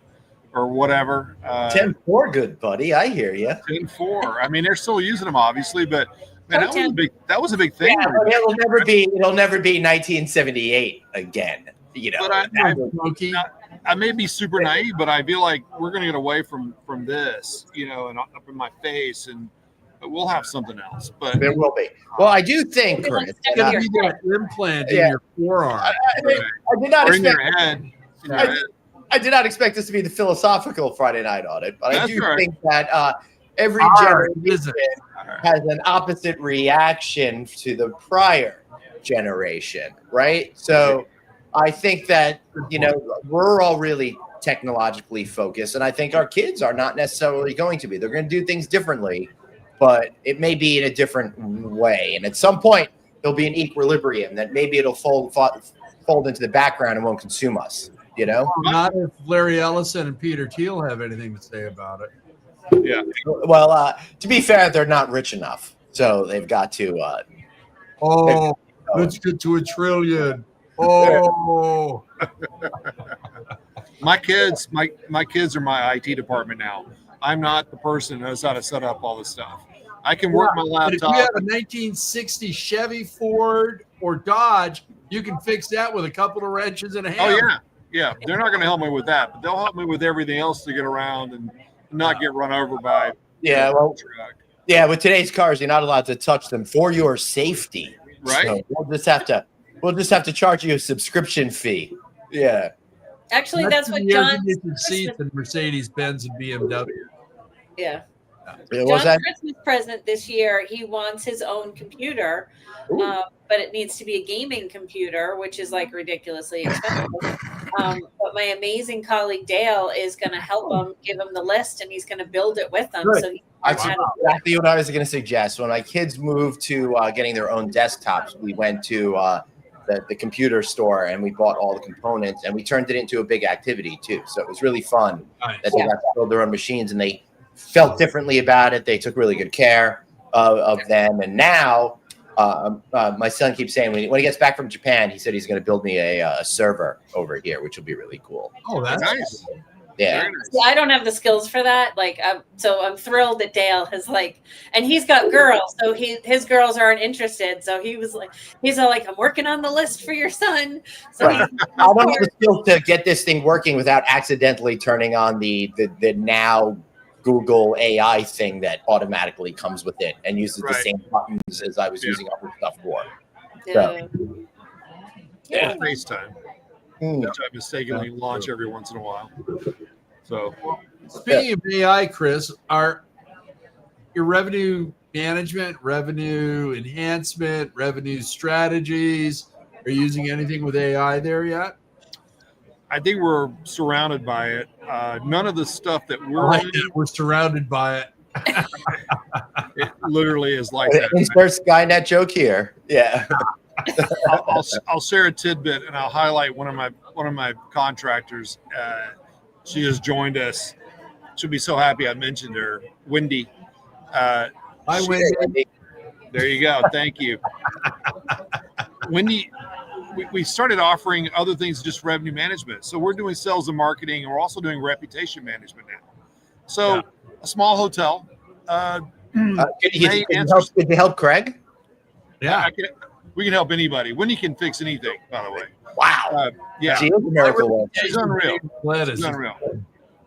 or whatever. 10-4, good buddy. I hear you. 10-4. I mean, they're still using them, obviously, but man, that was a big thing. Yeah, it'll never be 1978 again. But I may be super naive, but I feel like we're going to get away from this, and up in my face, and we'll have something else. But there will be. Well, I do think, Chris, you got an implant in your forearm. I did not expect. In your head. I did not expect this to be the philosophical Friday night audit, but I do think that every generation has an opposite reaction to the prior generation, right? So I think that, we're all really technologically focused, and I think our kids are not necessarily going to be. They're going to do things differently, but it may be in a different way. And at some point, there'll be an equilibrium that maybe it'll fold into the background and won't consume us, Not if Larry Ellison and Peter Thiel have anything to say about it. Yeah. Well, to be fair, they're not rich enough, so they've got to. Let's get to 1 trillion. Oh. My kids are my IT department now. I'm not the person who knows how to set up all this stuff. I can work my laptop. But if you have a 1960 Chevy, Ford, or Dodge, you can fix that with a couple of wrenches and a hammer. Oh, yeah. They're not going to help me with that, but they'll help me with everything else to get around and not get run over by truck. Yeah, with today's cars, you're not allowed to touch them for your safety. Right. So we'll just have to charge you a subscription fee. Yeah. Actually, that's what John seats in Mercedes Benz and BMW. Yeah. John's Christmas present this year, he wants his own computer, but it needs to be a gaming computer, which is like ridiculously expensive. But my amazing colleague Dale is going to help him, give him the list, and he's going to build it with them. Good. So That's exactly what I was going to suggest. When my kids moved to getting their own desktops, we went to the computer store and we bought all the components, and we turned it into a big activity too. So it was really fun that they got to build their own machines, and they felt differently about it. They took really good care of them. And now my son keeps saying when he gets back from Japan, he said he's going to build me a server over here, which will be really cool. Oh, that's nice. Yeah. Very nice. See, I don't have the skills for that. Like, so I'm thrilled that Dale has like, and he's got girls, so his girls aren't interested. So he's all like, I'm working on the list for your son. So Right. I don't have the skills to get this thing working without accidentally turning on the now Google AI thing that automatically comes with it and uses the same buttons as I was using other stuff for. So, Yeah, FaceTime, which I mistakenly launch every once in a while. So, speaking of AI, Chris, are your revenue management, revenue enhancement, revenue strategies, are you using anything with AI there yet? I think we're surrounded by it. None of the stuff that we're surrounded by it. It literally is like that. Insert Skynet joke here. Yeah. I'll share a tidbit and I'll highlight one of my contractors. She has joined us. She'll be so happy I mentioned her, Wendy. Hi, Wendy. There you go. Thank you, Wendy. We started offering other things, just revenue management. So we're doing sales and marketing, and we're also doing reputation management now. So a small hotel. Could you help Craig? Yeah. We can help anybody. Wendy can fix anything, by the way. Wow. Yeah. She is a miracle. She's unreal. She's unreal.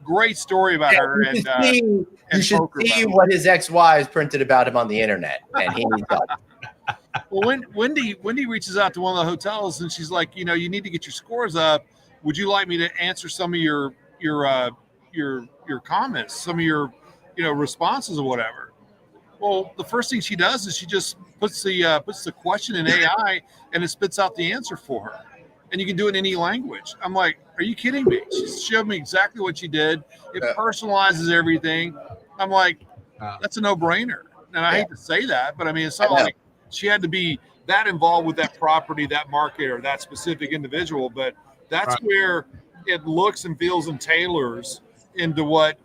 Great story about her. You should see what his ex-wives printed about him on the internet, and he needs help. Well, when Wendy reaches out to one of the hotels and she's like, you need to get your scores up. Would you like me to answer some of your comments, some of your responses or whatever? Well, the first thing she does is she just puts the question in AI and it spits out the answer for her. And you can do it in any language. I'm like, are you kidding me? She showed me exactly what she did. It personalizes everything. I'm like, that's a no-brainer. And I hate to say that, but I mean, it's not like she had to be that involved with that property, that market, or that specific individual. But that's where it looks and feels and tailors into what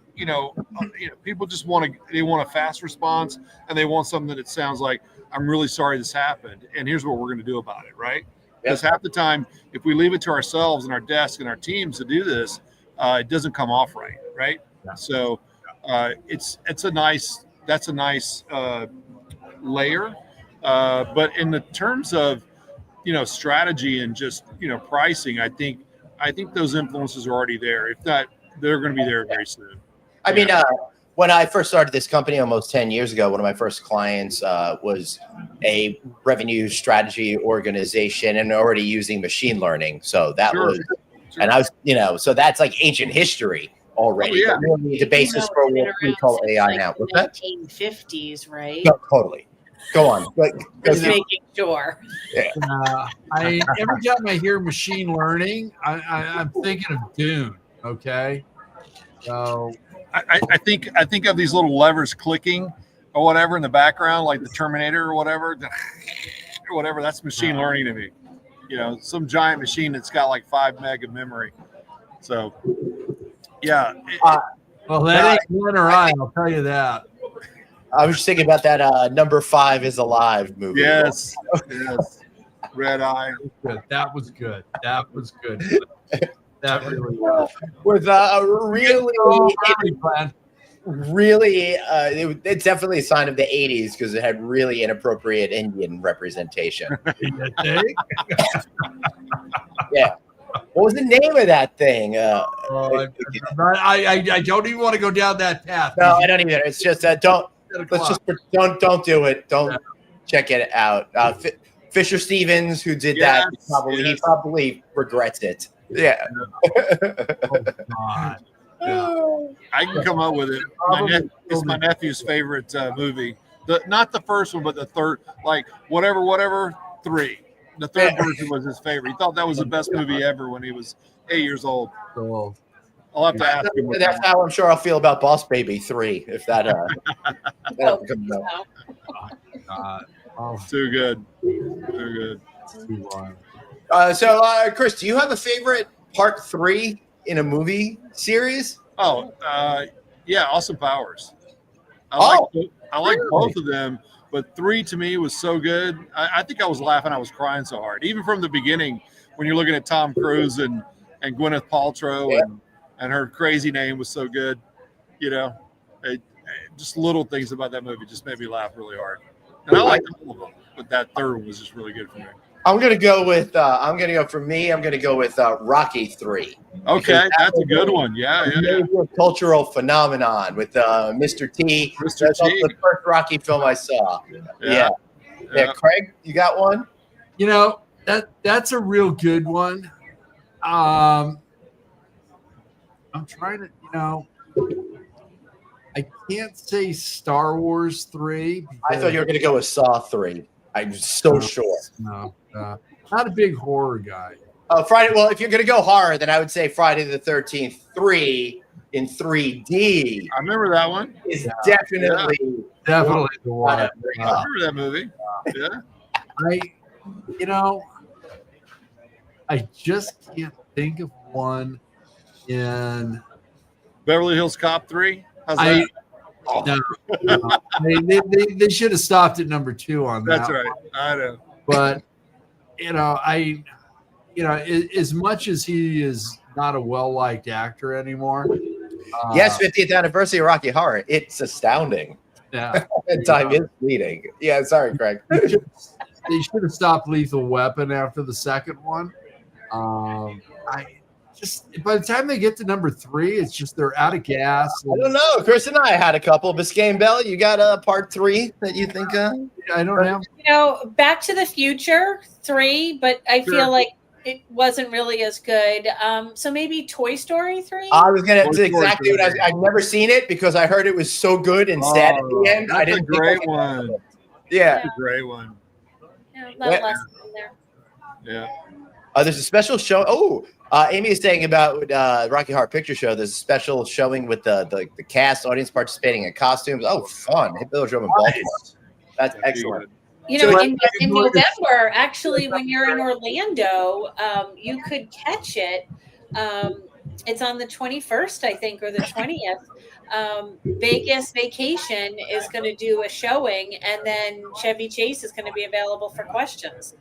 people just want a fast response, and they want something that sounds like, I'm really sorry this happened, and here's what we're going to do about it, right? Because half the time, if we leave it to ourselves and our desk and our teams to do this, it doesn't come off right? So that's a nice layer. But in the terms of strategy and just pricing, I think those influences are already there. If not, they're going to be there very soon. I mean, when I first started this company almost 10 years ago, one of my first clients was a revenue strategy organization and already using machine learning. So that was, and I was, so that's like ancient history already. Oh, yeah. Really the basis for what we call AI now. What's that? 1950s, right? No, totally. Go on. Just making sure. Yeah. Every time I hear machine learning, I'm thinking of Dune. Okay. So I think of these little levers clicking or whatever in the background, like the Terminator or whatever. That's machine learning to me. Some giant machine that's got like 5 meg of memory. So, yeah. Well, that ain't one or I'll tell you that. I was just thinking about that Number 5 is Alive movie. Yes. Red Eye. That was good. That That really was. With it's definitely a sign of the 80s because it had really inappropriate Indian representation. Yeah. What was the name of that thing? I don't even want to go down that path. No, I don't either. It's just don't do it. Don't check it out. Fisher Stevens, who did that, he probably regrets it. Yeah. God. I can come up with it. It's my nephew's favorite movie. Not the first one, but the third, like whatever 3. The third version was his favorite. He thought that was the best movie ever when he was 8 years old. Cool. I'll have to ask him. That's how I'm sure I'll feel about Boss Baby 3 if that comes out. Too good. Too good. So, Chris, do you have a favorite part 3 in a movie series? Oh, yeah, Austin Powers. I like both of them, but 3 to me was so good. I think I was laughing. I was crying so hard, even from the beginning when you're looking at Tom Cruise and Gwyneth Paltrow and her crazy name was so good. You know, just little things about that movie just made me laugh really hard. And I liked all of them, but that third one was just really good for me. I'm gonna go with Rocky 3. Okay, that's a good one. Yeah. Cultural phenomenon with Mr. T. Mr. That's T. the first Rocky film I saw. Yeah. Craig, you got one? You know, that's a real good one. I'm trying to, I can't say Star Wars 3. I thought you were going to go with Saw 3. I'm so sure. No, not a big horror guy. Friday. Well, if you're going to go horror, then I would say Friday the 13th 3 in 3D. I remember that one. Is definitely the one. I remember that movie. Yeah. I just can't think of one in Beverly Hills Cop 3. How's that? No. They should have stopped at number 2 on that. That's right. I know. But as much as he is not a well-liked actor anymore. Yes, 50th anniversary of Rocky Horror. It's astounding. Yeah. Time is fleeting. Yeah, sorry, Craig. They should have stopped Lethal Weapon after the second one. By the time they get to number 3, it's just they're out of gas. I don't know. Chris and I had a couple. Biscayne Bell, you got a part 3 that you think of? I don't have. Back to the Future 3, but I feel like it wasn't really as good. So maybe Toy Story 3? I was going to exactly what I've never seen it because I heard it was so good and sad at the end. That's a great one. Yeah. That's a great one. Yeah, a lot less in there. Yeah. There's a special show. Amy is saying about Rocky Horror Picture Show. There's a special showing with the cast, audience participating in costumes. Oh, fun! Hit Village Roman Baltimore. That's excellent. In November, actually, when you're in Orlando, you could catch it. It's on the 21st, I think, or the 20th. Vegas Vacation is going to do a showing, and then Chevy Chase is going to be available for questions.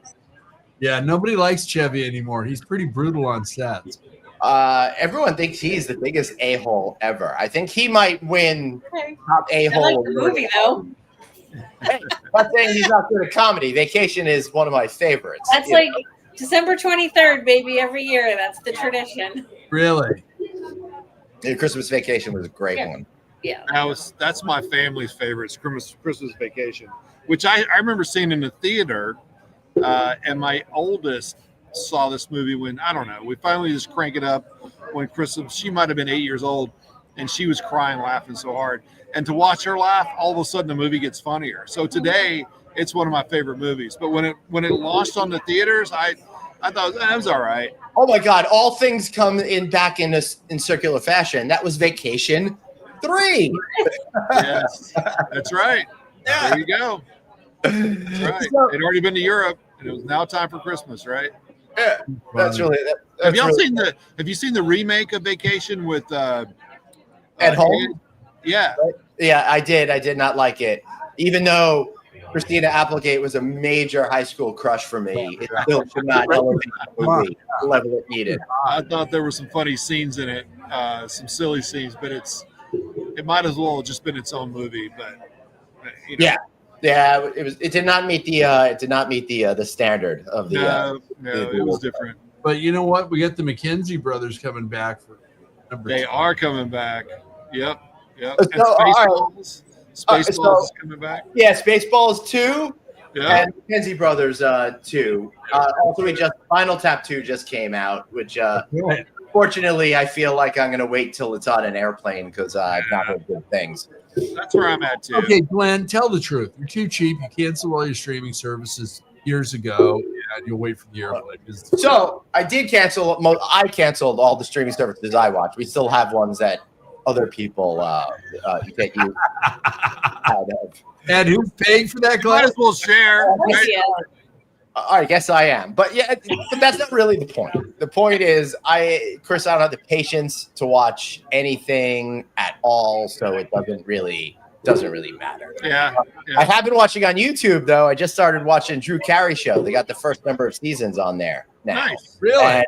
Yeah, nobody likes Chevy anymore. He's pretty brutal on sets. Everyone thinks he's the biggest a-hole ever. I think he might win top a-hole. I like the movie, though. Hey, I'm not saying he's not good at comedy. Vacation is one of my favorites. That's like December 23rd, baby, every year. That's the tradition. Really? Christmas Vacation was a great one. Yeah. That's my family's favorite, Christmas Vacation, which I remember seeing in the theater. And my oldest saw this movie when, I don't know, we finally just crank it up when she might have been 8 years old, and she was crying, laughing so hard. And to watch her laugh, all of a sudden the movie gets funnier. So today, it's one of my favorite movies. But when it launched on the theaters, I thought that was all right. Oh my God! All things come back in circular fashion. That was Vacation 3. Yes, that's right. Yeah. There you go. That's right. They'd already been to Europe, and it was now time for Christmas, right? Yeah, that's really. Have you seen the remake of Vacation with At Home? Yeah. Yeah, I did. I did not like it, even though Christina Applegate was a major high school crush for me. It still could not elevate the movie the level it needed. I thought there were some funny scenes in it, some silly scenes, but it might as well have just been its own movie. But yeah, it did not meet the standard of the. No, it was different. But you know what? We got the McKenzie brothers coming back for number 2. They are coming back. Yep. And Spaceballs is coming back. Yeah, Spaceballs 2. Yeah. And McKenzie Brothers 2. Also, Final Tap 2 just came out, which unfortunately I feel like I'm going to wait till it's on an airplane because I've not heard good things. That's where I'm at too. Okay, Glenn, tell the truth. You're too cheap. You canceled all your streaming services years ago, and you'll wait for the airplane. So I did cancel. I canceled all the streaming services I watch. We still have ones that other people get you out of. And who's paying for that, Glenn? Might as well share. Right? I guess I am. But yeah, but that's not really the point. The point is, Chris, I don't have the patience to watch anything at all, so it doesn't really matter. Yeah. I have been watching on YouTube, though. I just started watching Drew Carey Show. They got the first number of seasons on there now. Nice. Really? And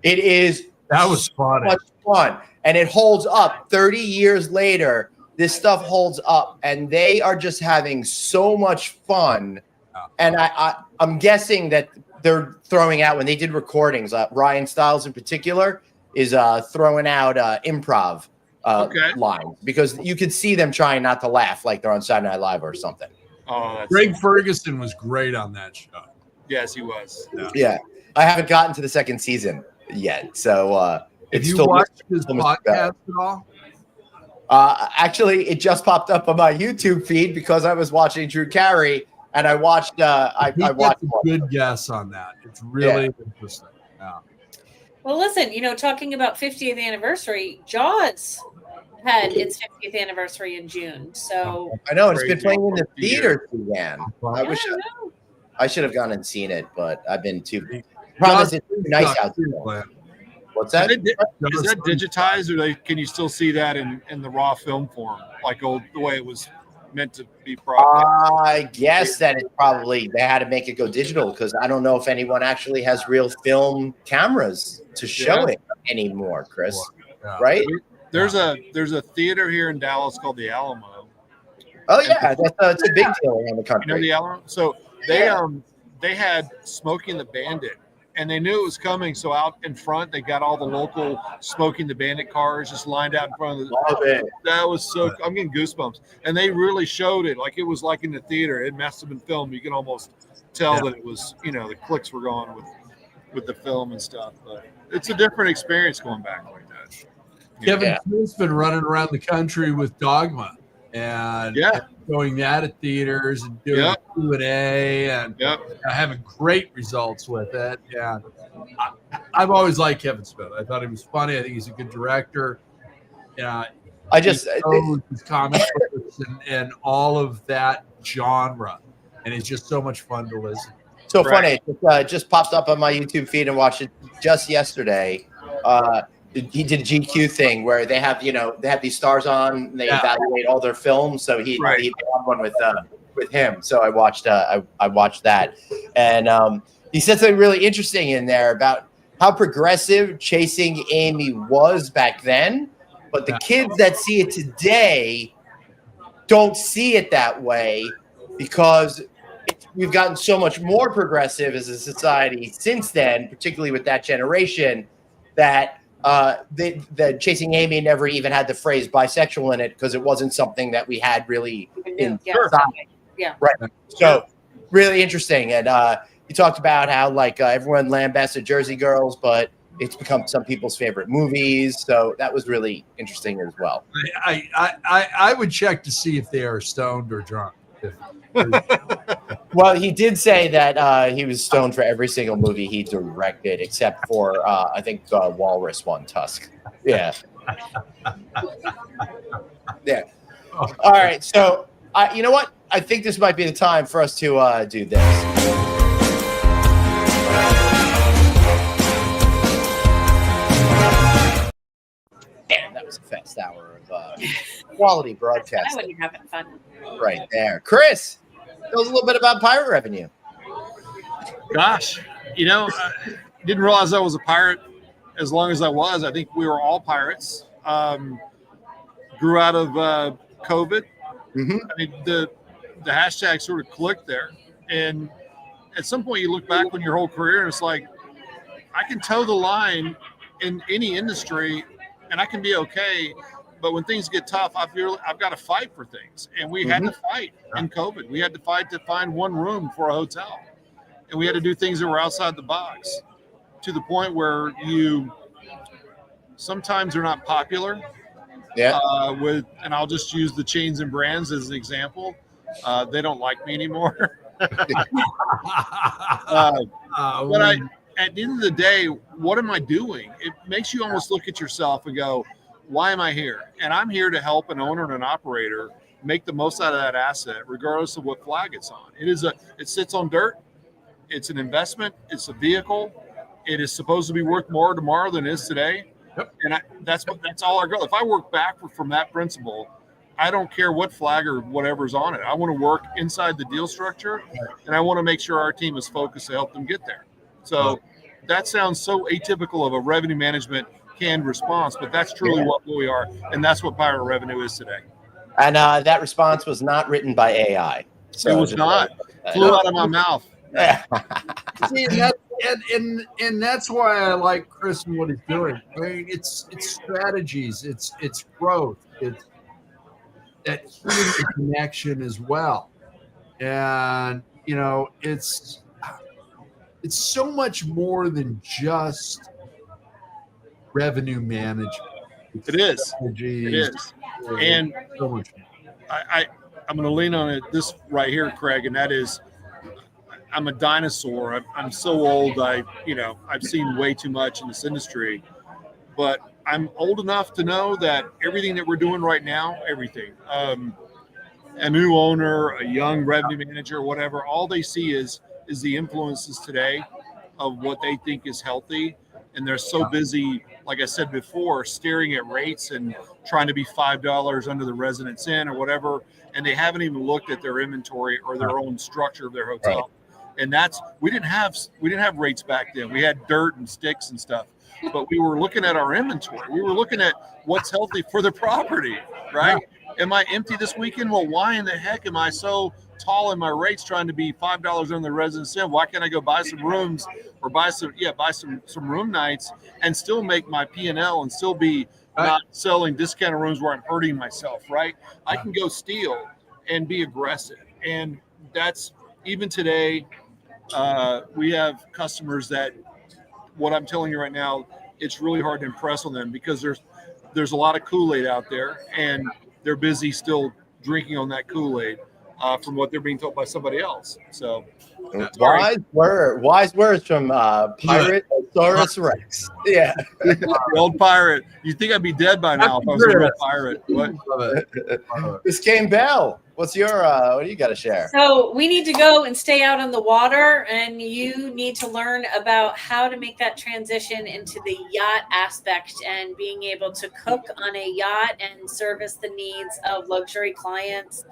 it is That was fun. Much fun. And it holds up 30 years later. This stuff holds up, and they are just having so much fun. And I'm guessing that they're throwing out, when they did recordings, Ryan Stiles in particular is throwing out improv lines, because you could see them trying not to laugh like they're on Saturday Night Live or something. Oh, Greg Ferguson was great on that show. Yes, he was. Yeah. I haven't gotten to the second season yet, so Have you watched his podcast at all? Actually, it just popped up on my YouTube feed because I was watching Drew Carey, and I watched. I watched a good guess on that. It's really interesting. Yeah. Well, listen, talking about 50th anniversary, Jaws had its 50th anniversary in June. So I know it's been playing in the theater again. I should have gone and seen it, but I've been too. Promise it's too nice out there. What's that? Is that digitized, or can you still see that in the raw film form, like the way it was meant to be broadcast? I guess that it's probably they had to make it go digital, because I don't know if anyone actually has real film cameras to show it anymore, Chris. Right? There's a theater here in Dallas called the Alamo. Oh yeah, it's a big deal around the country. You know the Alamo? So they had Smokey and the Bandit. And they knew it was coming, so out in front, they got all the local Smokey and the Bandit cars just lined out in front of the. That was so. I'm getting goosebumps, and they really showed it like it was like in the theater. It must have been filmed. You can almost tell that it was. The clicks were going with the film and stuff. But it's a different experience going back like that. Kevin Smith's been running around the country with Dogma, and showing that at theaters and doing Q&A and having great results with it. And I've always liked Kevin Smith. I thought he was funny. I think he's a good director. His comic books and all of that genre, and it's just so much fun to listen. So funny. It just popped up on my YouTube feed and watched it just yesterday. He did a GQ thing where they have these stars on, and they evaluate all their films. So he had one with him. So I watched that, and he said something really interesting in there about how progressive Chasing Amy was back then, but the kids that see it today don't see it that way, because we've gotten so much more progressive as a society since then, particularly with that generation, that the Chasing Amy never even had the phrase bisexual in it, because it wasn't something that we had really in right. So really interesting. And he talked about how everyone lambasted Jersey Girls, but it's become some people's favorite movies. So that was really interesting as well. I would check to see if they are stoned or drunk. Well, he did say that he was stoned for every single movie he directed, except for I think Walrus one, Tusk. Yeah. Yeah. All right. So you know what? I think this might be the time for us to do this. Damn, that was a fast hour of quality broadcasting. I wasn't having fun. Right there. Chris, tell us a little bit about pirate revenue. Gosh, didn't realize I was a pirate as long as I was. I think we were all pirates. Grew out of COVID. Mm-hmm. I mean, the hashtag sort of clicked there. And at some point you look back on your whole career and it's like, I can toe the line in any industry and I can be okay. But when things get tough, I've got to fight for things. And we had to fight in COVID. We had to fight to find one room for a hotel. And we had to do things that were outside the box, to the point where you sometimes are not popular. Yeah. And I'll just use the chains and brands as an example. They don't like me anymore. But at the end of the day, what am I doing? It makes you almost look at yourself and go, why am I here? And I'm here to help an owner and an operator make the most out of that asset, regardless of what flag it's on. It sits on dirt. It's an investment. It's a vehicle. It is supposed to be worth more tomorrow than it is today. Yep. And that's all our goal. If I work backward from that principle, I don't care what flag or whatever's on it. I want to work inside the deal structure, and I want to make sure our team is focused to help them get there. So that sounds so atypical of a revenue management canned response, but that's truly what we are, and that's what Pirate Revenue is today. And that response was not written by AI. So it was not. Flew out of my mouth. See, and that's why I like Chris and what he's doing. I mean, it's strategies, it's growth, it's that human connection as well. And it's so much more than just revenue management. It is. It is. And so much more. I'm going to lean on it this right here, Craig, and that is, I'm a dinosaur. I'm so old. I've seen way too much in this industry, but I'm old enough to know that everything that we're doing right now, everything, a new owner, a young revenue manager, whatever, all they see is the influences today of what they think is healthy. And they're so busy, like I said before, staring at rates and trying to be $5 under the residence inn or whatever. And they haven't even looked at their inventory or their own structure of their hotel. Right. And we didn't have rates back then. We had dirt and sticks and stuff, but we were looking at our inventory. We were looking at what's healthy for the property, right? Yeah. Am I empty this weekend? Well, why in the heck am I so tall in my rates trying to be $5 under the residence inn? Why can't I go buy some rooms or buy some room nights and still make my P&L and still be not selling discounted rooms where I'm hurting myself, right? I can go steal and be aggressive. And that's, even today, we have customers that, what I'm telling you right now, it's really hard to impress on them because there's a lot of Kool-Aid out there and they're busy still drinking on that Kool-Aid from what they're being told by somebody else. So wise words from Pirate Saurus Rex. Yeah. The old pirate. You'd think I'd be dead by now if I was a real pirate. What? Miss Kane Bell, what do you got to share? So we need to go and stay out on the water, and you need to learn about how to make that transition into the yacht aspect and being able to cook on a yacht and service the needs of luxury clients.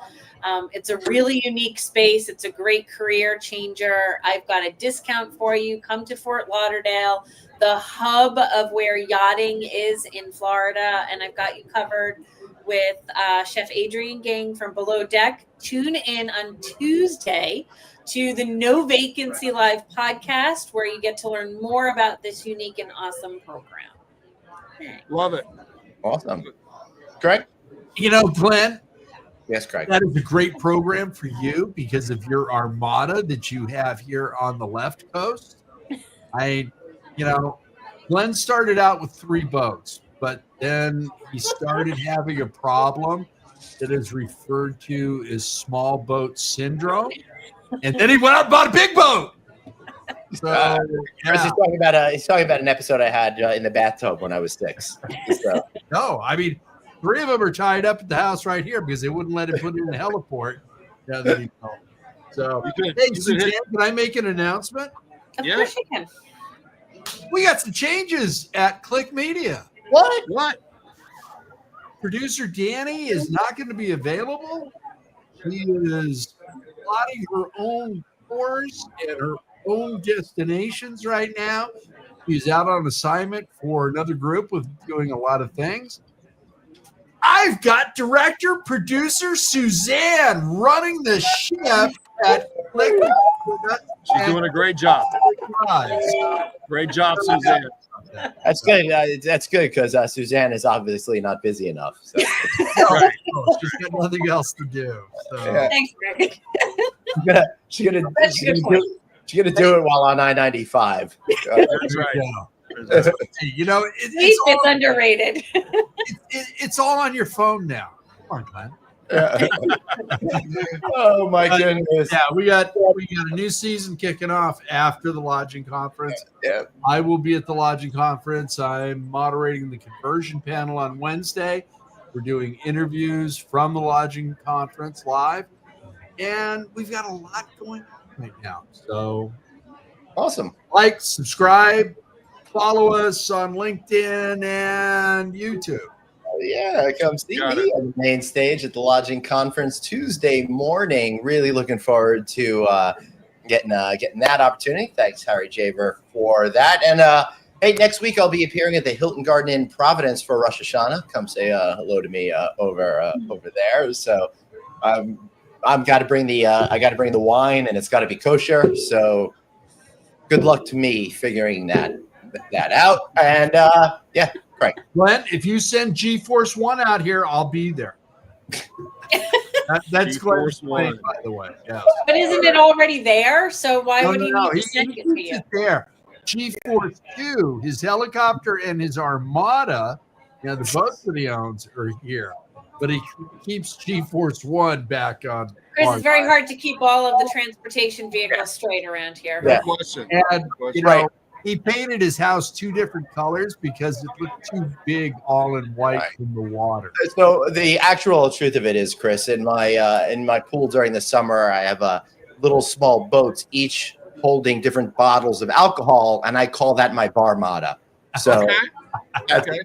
It's a really unique space. It's a great career changer. I've got a discount for you. Come to Fort Lauderdale, the hub of where yachting is in Florida, and I've got you covered with Chef Adrian Gang from Below Deck. Tune in on Tuesday to the No Vacancy Live podcast, where you get to learn more about this unique and awesome program. Love it. Awesome. Greg? Glenn, yes, Craig. That is a great program for you because of your armada that you have here on the left coast. Glenn started out with 3 boats, but then he started having a problem that is referred to as small boat syndrome. And then he went out and bought a big boat. So Chris is talking about an episode I had in the bathtub when I was 6. So. No, 3 of them are tied up at the house right here because they wouldn't let him put it in the heliport. So, hey, Suzanne, can I make an announcement? Of course you can. We got some changes at Click Media. What? Producer Danny is not going to be available. She is plotting her own tours and her own destinations right now. She's out on assignment for another group with doing a lot of things. I've got director, producer Suzanne running the ship at Click. She's doing a great job. Great job, Suzanne. That's good. That's good because Suzanne is obviously not busy enough. So. Right. She's got nothing else to do. So. Yeah. Thanks, Greg. She's gonna do it while on I-95. That's right. It's underrated. It's all on your phone now. Come on, Glenn. Oh my goodness! Yeah, we got a new season kicking off after the lodging conference. Yeah, I will be at the lodging conference. I'm moderating the conversion panel on Wednesday. We're doing interviews from the lodging conference live, and we've got a lot going on right now. So awesome! Like, subscribe, follow us on LinkedIn and YouTube. Yeah, come see me on the main stage at the lodging conference Tuesday morning. Really looking forward to getting that opportunity. Thanks, Harry Javer, for that. And Hey, next week I'll be appearing at the Hilton Garden in Providence for Rosh Hashanah. Come say hello to me over there. So I've got to bring the I got to bring the wine, and it's got to be kosher. So good luck to me figuring that out. And yeah, Craig. Glenn, if you send G-Force One out here, I'll be there. That's Glenn's plane, by the way. Yeah. But isn't it already there? So why would he need to send it to you? There. G-Force 2, his helicopter and his Armada, the boats that he owns are here. But he keeps G-Force 1 back on. Chris, it's very hard to keep all of the transportation vehicles straight around here. Good question. And, he painted his house 2 different colors because it looked too big all in white in the water. So the actual truth of it is, Chris, in my pool during the summer, I have little small boats, each holding different bottles of alcohol, and I call that my barmada. So Okay.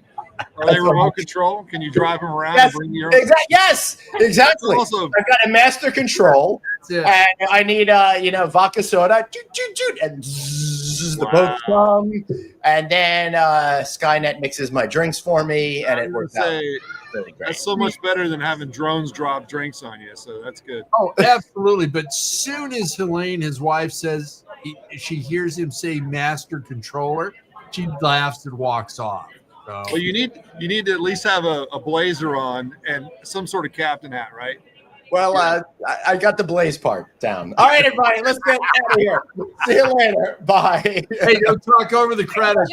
Are they remote control? Can you drive them around? Yes, and bring your yes, exactly. Also, I've got a master control, and I need vodka soda, and the boats come, and then Skynet mixes my drinks for me, and it works out really great. That's so much better than having drones drop drinks on you. So that's good. Oh, absolutely. But soon as Helene, his wife, says she hears him say master controller, she laughs and walks off. So. Well, you need to at least have a blazer on and some sort of captain hat, right? Well, I got the blaze part down. All right, everybody, let's get out of here. See you later. Bye. Hey, don't talk over the credits.